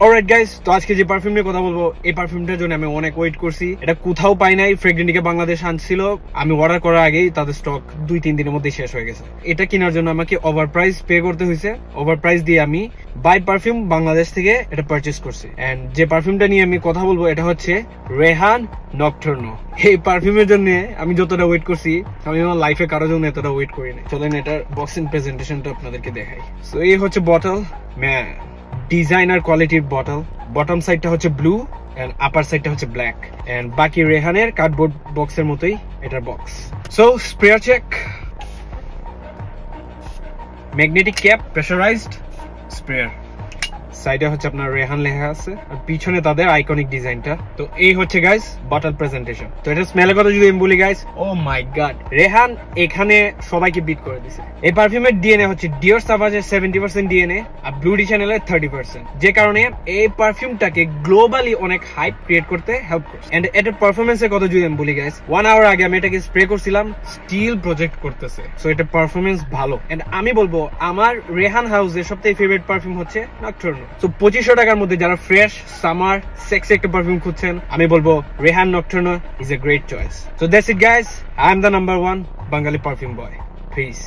Alright guys, তো আজকে যে পারফিউম নিয়ে কথা বলবো, এই পারফিউমটার জন্য আমি অনেক ওয়েট করছি। এটা কোথাও পাই নাই। ফ্রেগরেন্টিকে বাংলাদেশ আনছিল, আমি অর্ডার করার আগেই তাদের স্টক 2-3 দিনের মধ্যে শেষ হয়ে গেছে। এটা কেনার জন্য আমাকে ওভার প্রাইস পে করতে হয়েছে। ওভার প্রাইস দিয়ে আমি বাই পারফিউম বাংলাদেশ থেকে এটা পারচেস করছি। এন্ড যে পারফিউমটা নিয়ে আমি কথা বলবো এটা হচ্ছে রেহান নকটার্নো। এই পারফিউমের জন্য আমি যতটা ওয়েট করছি, আমি আমার লাইফে কারোর জন্য এতটা ওয়েট করিনি। চলেন এটার বক্সিং প্রেজেন্টেশনটা আপনাদেরকে দেখাই। সো এই হচ্ছে বটল, ডিজাইনার কোয়ালিটির বটল। বটম সাইডটা হচ্ছে ব্লু এন্ড আপার সাইডটা হচ্ছে ব্ল্যাক। এন্ড বাকি রেহানের কার্ডবোর্ড বক্সের মতোই এটার box. So sprayer check, magnetic cap, pressurised sprayer. সাইডে হচ্ছে আপনার রেহান লেখা আছে, আর পিছনে তাদের আইকনিক ডিজাইনটা। তো এই হচ্ছে গাইস বটল প্রেজেন্টেশন। তো এটা স্মেলের কথা যদি আমি বলি গাইস, ও মাই গড, রেহান এখানে সবাইকে বিট করে দিছে। এই পারফিউমের ডিএনএ হচ্ছে ডিওর সাভাজের 70% ডিএনএ আর ব্লু ডি চ্যানেলের 30%, যে কারণে এই পারফিউমটাকে গ্লোবালি অনেক হাইপ ক্রিয়েট করতে হেল্প করছে। এন্ড এটার পারফরমেন্সের কথা যদি আমি বলি গাইস, 1 আওয়ার আগে আমি এটাকে স্প্রে করছিলাম, স্টিল প্রজেক্ট করতেছে। সো এটা পারফরমেন্স ভালো। এন্ড আমি বলবো আমার রেহান হাউসের সবথেকে ফেভারিট পারফিউম হচ্ছে নকটার্নো। তো 2500 টাকার মধ্যে যারা ফ্রেশ সামার সেক্সি একটা পারফিউম খুঁজছেন, আমি বলবো Rehan nocturno is a great choice. So that's it guys, I am the number 1 Bengali perfume boy. Piece.